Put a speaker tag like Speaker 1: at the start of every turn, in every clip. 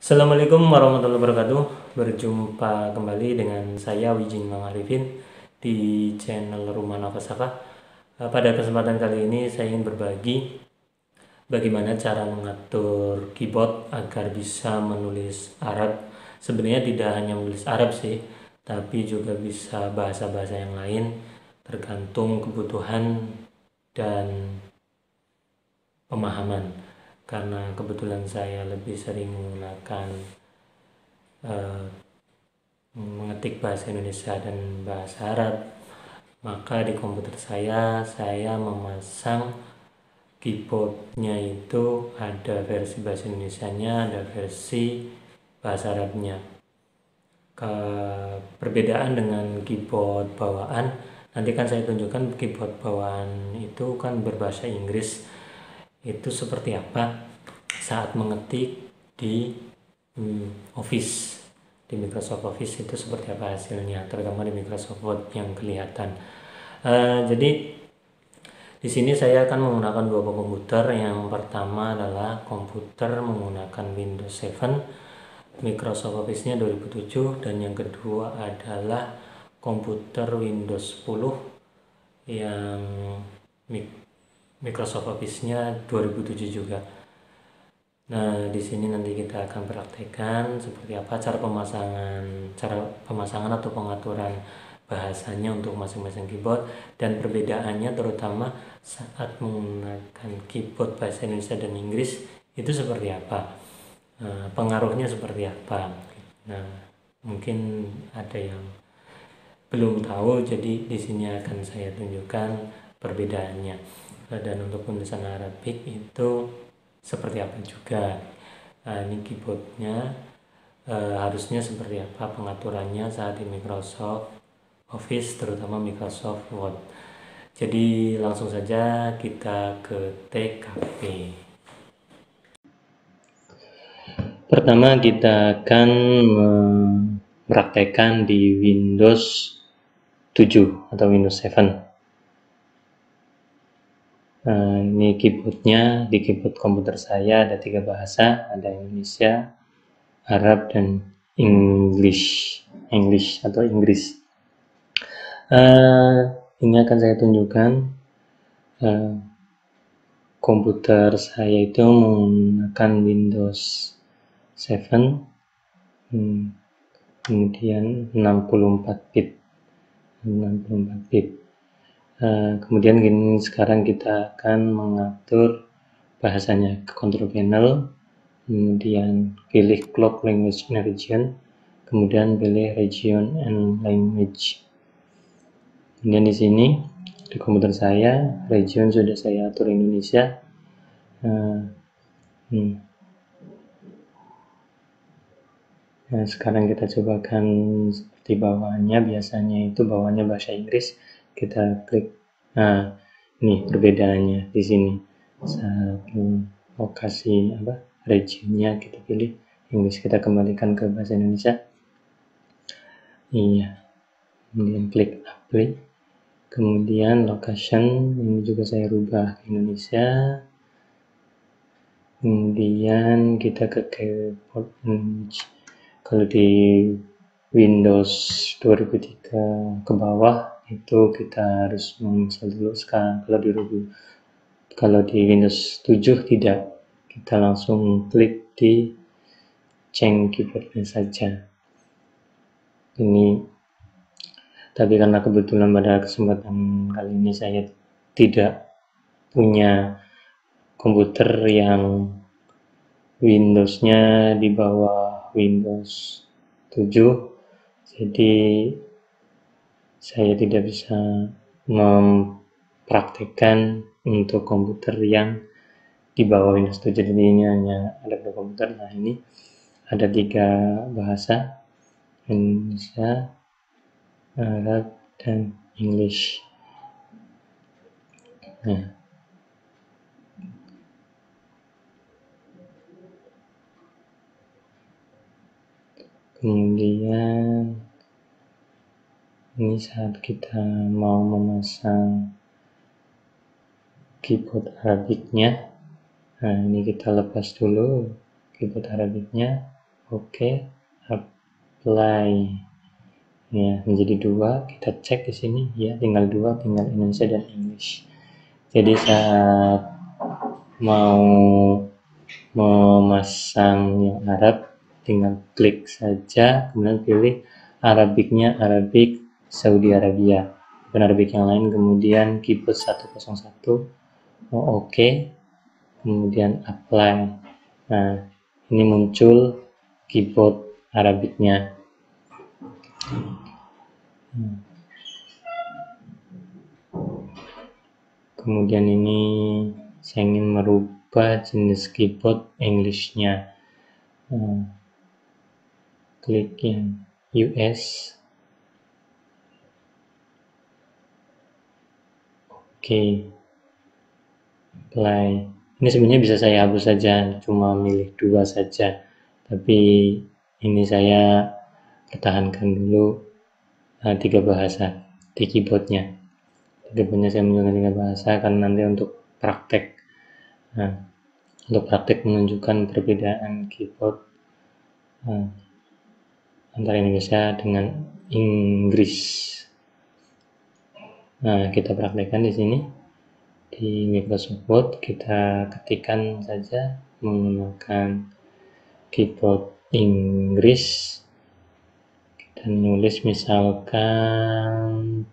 Speaker 1: Assalamualaikum warahmatullahi wabarakatuh. Berjumpa kembali dengan saya Wijin Mang Arifin di channel Rumah Nafasaka. Pada kesempatan kali ini saya ingin berbagi bagaimana cara mengatur keyboard agar bisa menulis Arab. Sebenarnya tidak hanya menulis Arab sih, tapi juga bisa bahasa-bahasa yang lain tergantung kebutuhan dan pemahaman. Karena kebetulan saya lebih sering menggunakan mengetik bahasa Indonesia dan bahasa Arab, maka di komputer saya memasang keyboardnya itu ada versi bahasa Indonesianya, ada versi bahasa Arabnya. Perbedaan dengan keyboard bawaan, nanti kan saya tunjukkan keyboard bawaan itu kan berbahasa Inggris. Itu seperti apa saat mengetik di Office, di Microsoft Office itu seperti apa hasilnya, terutama di Microsoft Word yang kelihatan. Jadi di sini saya akan menggunakan dua komputer. Yang pertama adalah komputer menggunakan Windows 7, Microsoft Office-nya 2007, dan yang kedua adalah komputer Windows 10 yang Microsoft Office-nya 2007 juga. Nah, di sini nanti kita akan praktekkan seperti apa cara pemasangan atau pengaturan bahasanya untuk masing-masing keyboard, dan perbedaannya terutama saat menggunakan keyboard bahasa Indonesia dan Inggris itu seperti apa. Pengaruhnya seperti apa. Nah, mungkin ada yang belum tahu, jadi di sini akan saya tunjukkan perbedaannya. Dan untuk penulisan Arabik itu seperti apa juga. Ini keyboardnya harusnya seperti apa pengaturannya saat di Microsoft Office, terutama Microsoft Word. Jadi langsung saja kita ke TKP. Pertama kita akan mempraktekkan di Windows 7 atau Windows 7. Ini keyboardnya. Di keyboard komputer saya ada 3 bahasa, ada Indonesia, Arab, dan English atau Inggris. Ini akan saya tunjukkan. Komputer saya itu menggunakan Windows 7, kemudian 64 bit. Kemudian sekarang kita akan mengatur bahasanya ke control panel, kemudian pilih clock language and region, kemudian pilih region and language. Kemudian di sini di komputer saya region sudah saya atur Indonesia. Nah, sekarang kita cobakan seperti bawaannya. Biasanya itu bawaannya bahasa Inggris, kita klik. Nah, ini perbedaannya di sini. Satu lokasi regionnya kita pilih Inggris, kita kembalikan ke bahasa Indonesia. Iya. Kemudian klik apply. Kemudian location ini juga saya rubah ke Indonesia. Kemudian kita ke keyboard. Kalau di Windows 2003 ke bawah itu kita harus menginstal dulu. Sekarang kalau di Windows 7 tidak, kita langsung klik di change keyboardnya saja. Ini tapi karena kebetulan pada kesempatan kali ini saya tidak punya komputer yang Windows-nya di bawah Windows 7, jadi saya tidak bisa mempraktekkan untuk komputer yang di bawah Windows 7. Jadi ini hanya ada 2 komputer. Nah, ini ada 3 bahasa, Indonesia, Arab, dan English. Nah, kemudian ini saat kita mau memasang keyboard Arabiknya. Nah, ini kita lepas dulu keyboard Arabiknya. Oke, apply ya, menjadi 2. Kita cek di sini ya, tinggal 2, tinggal Indonesia dan English. Jadi saat mau memasang yang Arab, tinggal klik saja, kemudian pilih Arabicnya Arabic Saudi Arabia, bukan Arabic yang lain, kemudian keyboard 101, oke, kemudian apply. Nah, ini muncul keyboard Arabicnya. Kemudian ini saya ingin merubah jenis keyboard English-nya. Klik yang US. Oke. Apply. Ini sebenarnya bisa saya hapus saja, cuma milih 2 saja. Tapi ini saya pertahankan dulu 3 bahasa di keyboardnya. Keyboardnya saya menggunakan 3 bahasa karena nanti untuk praktek. Nah, untuk praktek menunjukkan perbedaan keyboard antara Indonesia dengan Inggris. Nah, kita praktekkan di sini di Microsoft Word. Kita ketikkan saja menggunakan keyboard Inggris. Kita nulis misalkan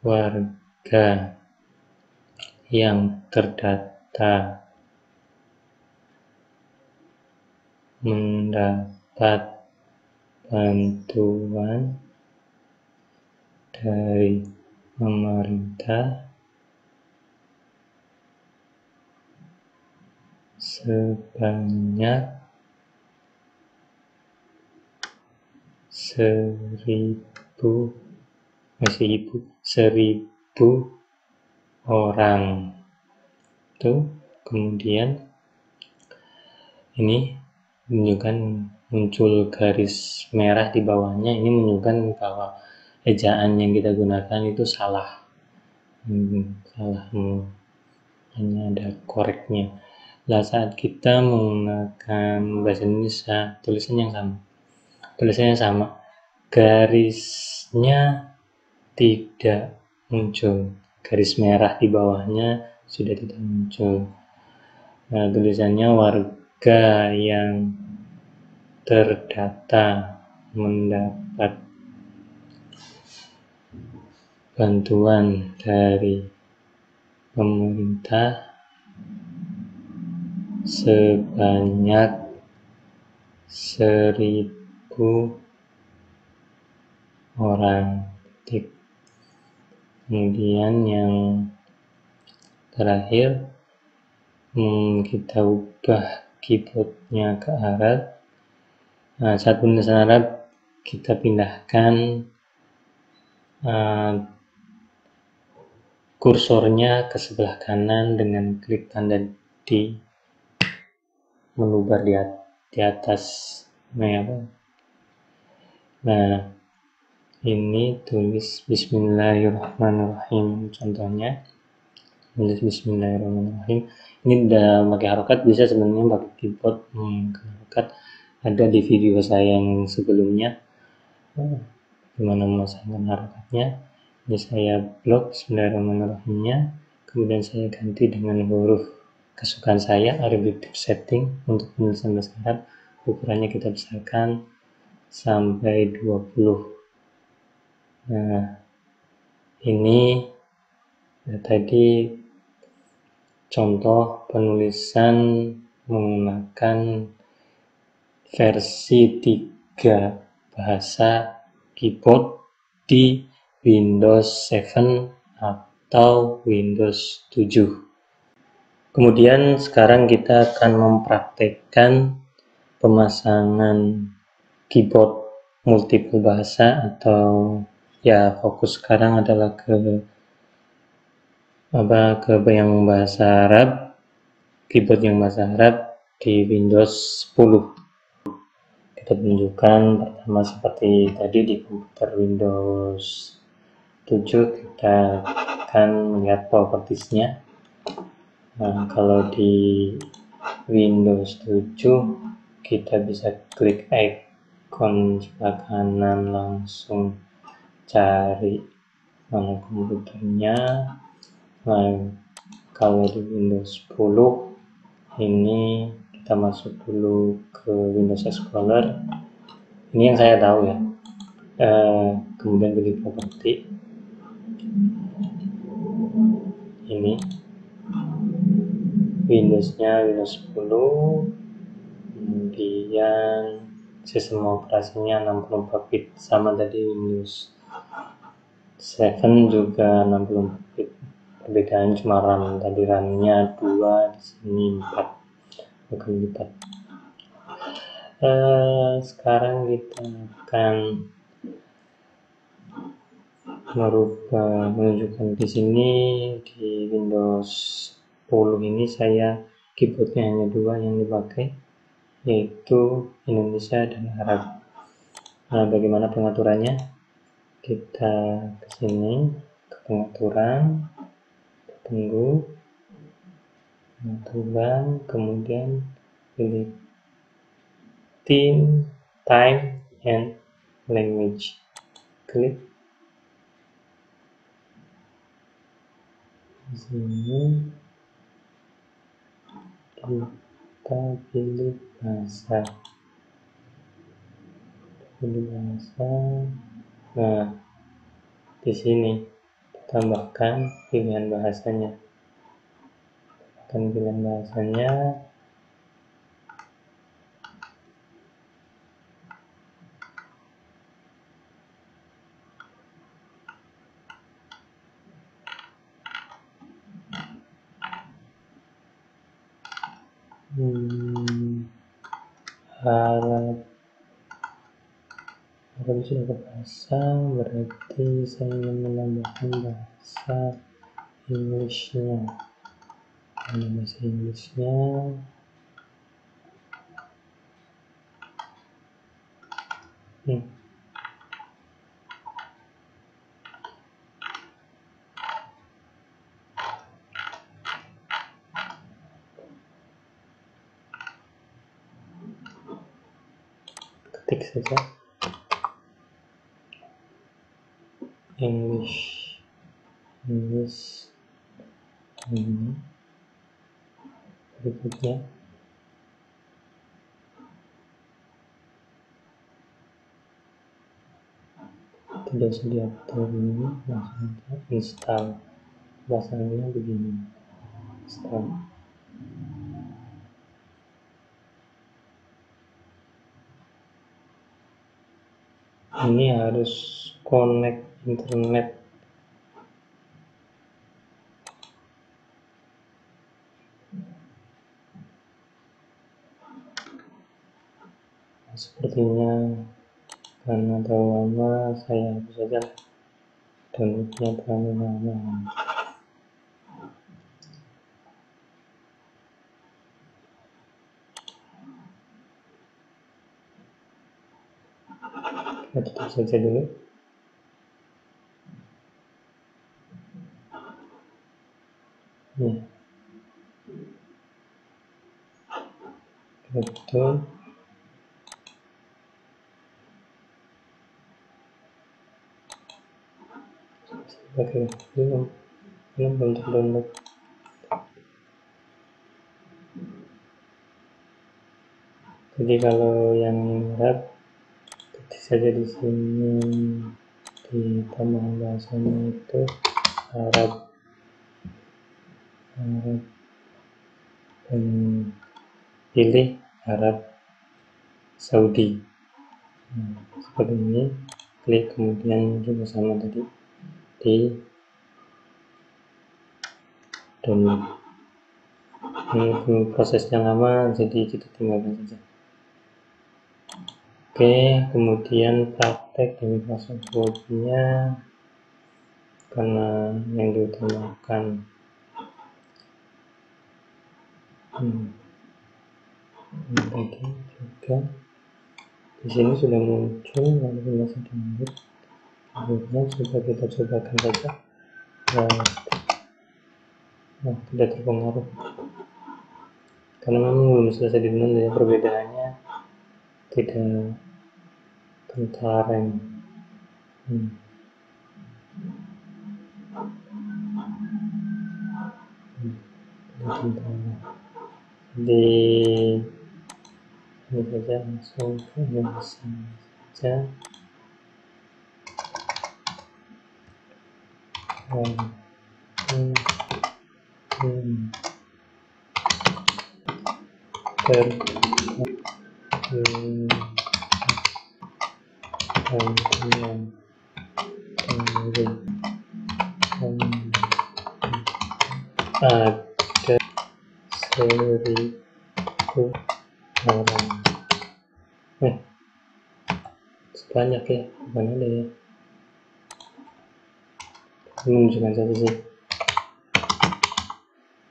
Speaker 1: warga yang terdata mendapat bantuan dari pemerintah sebanyak 1.000 orang. Tuh, kemudian ini menunjukkan muncul garis merah di bawahnya. Ini menunjukkan bahwa ejaan yang kita gunakan itu salah. Hanya ada koreknya. Lah, saat kita menggunakan bahasa Indonesia, tulisannya sama, garisnya tidak muncul, garis merah di bawahnya sudah tidak muncul. Nah, tulisannya warga yang terdata mendapat bantuan dari pemerintah sebanyak 1.000 orang. Kemudian yang terakhir, kita ubah keyboardnya ke Arab. Nah, saat penulisan Arab kita pindahkan kursornya ke sebelah kanan dengan klik tanda di menu bar di atas. Nah, ini tulis Bismillahirrahmanirrahim. Contohnya tulis Bismillahirrahmanirrahim. Ini udah pakai harokat, bisa sebenarnya pakai keyboard harokat. Ada di video saya yang sebelumnya gimana memasangkan harokatnya. Ini saya blok Bismillahirrahmanirrahimnya, kemudian saya ganti dengan huruf kesukaan saya, Arabic setting. Untuk penulisan bahasa Arab, ukurannya kita besarkan sampai 20. Nah, ini tadi contoh penulisan menggunakan versi 3 bahasa keyboard di Windows 7 atau Windows 7. Kemudian sekarang kita akan mempraktekkan pemasangan keyboard multiple bahasa, atau ya fokus sekarang adalah ke yang bahasa Arab, keyboard yang bahasa Arab di Windows 10. Kita tunjukkan pertama seperti tadi di komputer Windows 7, kita akan melihat propertiesnya. Nah, kalau di Windows 7 kita bisa klik icon sebelah kanan, langsung cari mana komputernya. Nah, kalau di Windows 10 ini kita masuk dulu ke Windows Explorer, ini yang saya tahu ya. Kemudian pilih properti, ini Windowsnya Windows 10, kemudian sistem operasinya 64 bit sama tadi Windows 7 juga 64 bit. Perbedaan cuma RAM, tadi RAM-nya 2, di sini 4, bukan lipat. Sekarang kita akan menunjukkan di sini di Windows 10 ini saya keyboardnya hanya 2 yang dipakai, yaitu Indonesia dan Arab. Nah, bagaimana pengaturannya? Kita ke sini ke pengaturan, tunggu pengaturan, kemudian pilih Theme, Time, and Language. Klik di sini, kita pilih bahasa. Nah, di sini tambahkan pilihan bahasanya. Arab sudah ke bahasa, berarti saya ingin menambahkan bahasa Inggrisnya. Bahasa Inggrisnya ketik saja English ini. Berikutnya tidak usah diatur ini, langsung install. Bahasanya begini, install. Ini harus connect internet. Sepertinya karena terlalu lama, saya hapus saja. Downloadnya terlalu lama. Kita tutup saja dulu. Kita tutup. Pakai film belum download. Jadi kalau yang berat, ketik saja di sini di tambahan bahasanya itu Arab dan pilih Arab Saudi. Seperti ini, klik, kemudian juga sama tadi di download. Ini prosesnya lama, jadi kita tinggalkan saja. Oke, kemudian praktek di Microsoft Word-nya, karena yang diutamakan tadi juga di sini sudah muncul, lalu masih download. Kemudian kita cobakan saja. Nah, tidak terpengaruh. karena memang belum selesai di-download ya, perbedaannya tidak tertareng. Jadi ini saja, langsung ke Indonesia saja. Ada 1.000 orang. Sebanyak ya, bukan ada ya. Ini menunjukkan satu sih.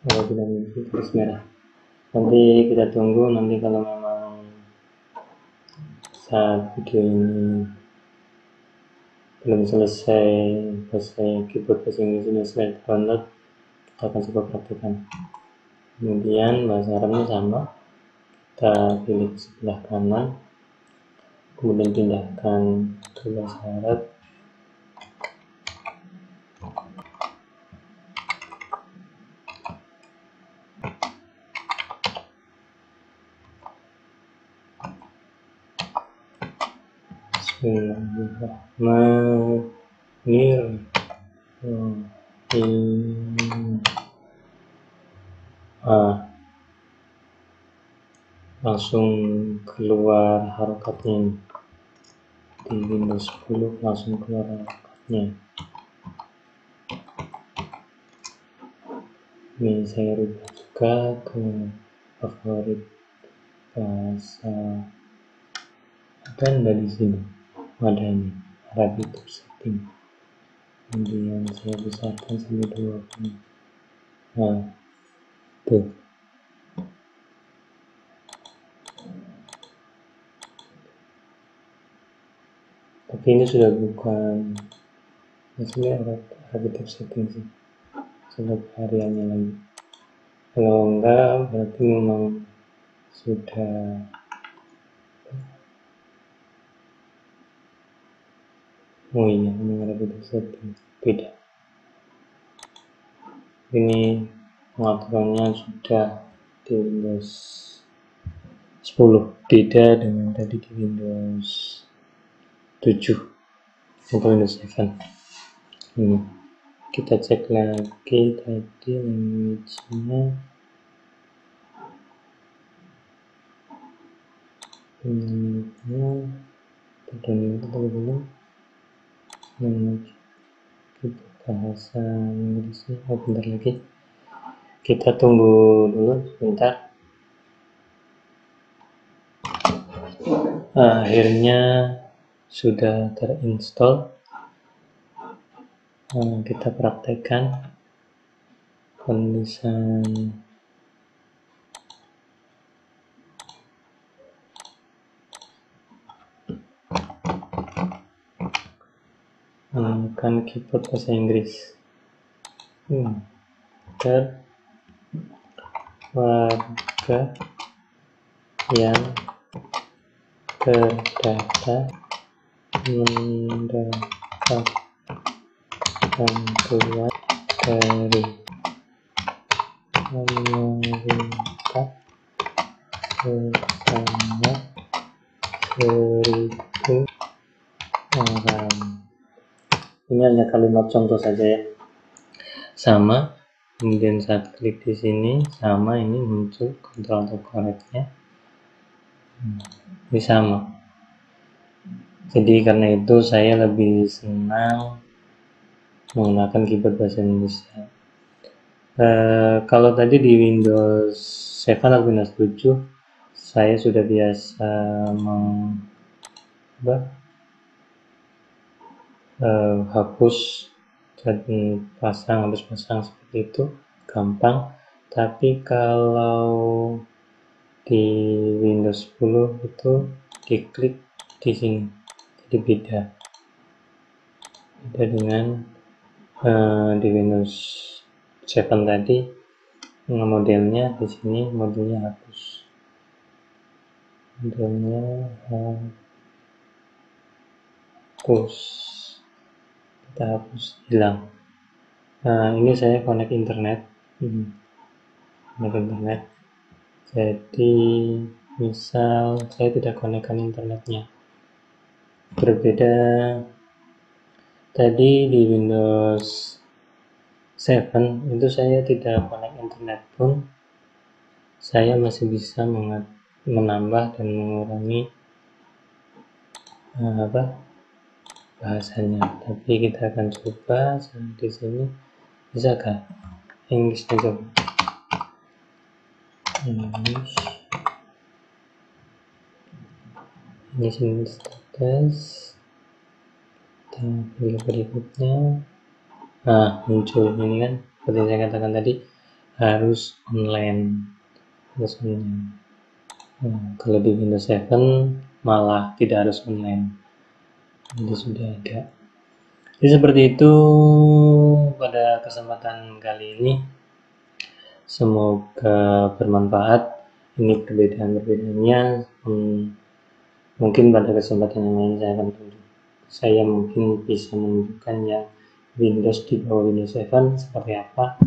Speaker 1: Kalau tidak memiliki tulis merah. Nanti kita tunggu, nanti kalau memang saat video ini belum selesai keyboard bahasa Inggris ini selesai download, kita akan coba praktekkan. Kemudian bahasa Arabnya sama, kita pilih sebelah kanan, kemudian pindahkan ke bahasa Arab. Bismillahirrahmanirrahim. Langsung keluar harokatnya di Windows 10, langsung keluar harokatnya. Ini saya rubah juga ke favorit bahasa, dan dari sini ada ini Arabic setting, kemudian saya besarkan sampai 20. Nah tuh, tapi ini sudah bukan maksudnya Arabic setting sih, coba hariannya lagi. Kalau enggak berarti memang sudah iya, ini Arabic setting beda. Ini pengaturannya sudah di Windows 10, beda dengan tadi di Windows 7 atau Windows 7. Ini kita cek lagi tadi language-nya. Language bahasa Inggrisnya. Bentar lagi, kita tunggu dulu sebentar. Akhirnya sudah terinstall. Kita praktekkan penulisan menemukan keyboard bahasa Inggris. Warga yang terdata mendapat bantuan dari pemerintah sebanyak 1.000 orang. Ini hanya kalimat contoh saja ya. Sama, kemudian saat klik di sini sama, ini muncul kontrol atau koreknya. Ini sama. Jadi karena itu saya lebih senang menggunakan keyboard bahasa Indonesia. Kalau tadi di Windows 7 atau Windows 7 saya sudah biasa hapus dan harus pasang seperti itu, gampang. Tapi kalau di Windows 10 itu diklik di sini, jadi beda dengan di Windows 7 tadi modelnya di sini, modelnya hapus, modelnya hapus, kita hapus, hilang. Nah, ini saya connect internet, jadi misal saya tidak konekkan internetnya, berbeda tadi di Windows 7 itu saya tidak connect internet pun saya masih bisa menambah dan mengurangi bahasanya. Tapi kita akan coba di sini, bisakah English aja, English status, kita pilih berikutnya. Nah, muncul ini kan seperti saya katakan tadi, harus online. Nah, kalau di Windows 7 malah tidak harus online, jadi sudah ada. Jadi seperti itu pada kesempatan kali ini, semoga bermanfaat. Ini perbedaan-perbedaannya, mungkin pada kesempatan yang lain saya mungkin bisa menunjukkan yang Windows di bawah Windows 7 seperti apa,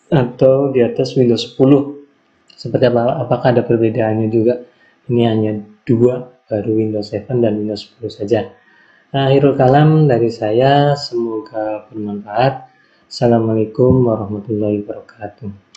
Speaker 1: atau di atas Windows 10 seperti apa. Apakah ada perbedaannya juga? Ini hanya dua, baru Windows 7 dan Windows 10 saja. Akhirul kalam dari saya, semoga bermanfaat. Assalamualaikum warahmatullahi wabarakatuh.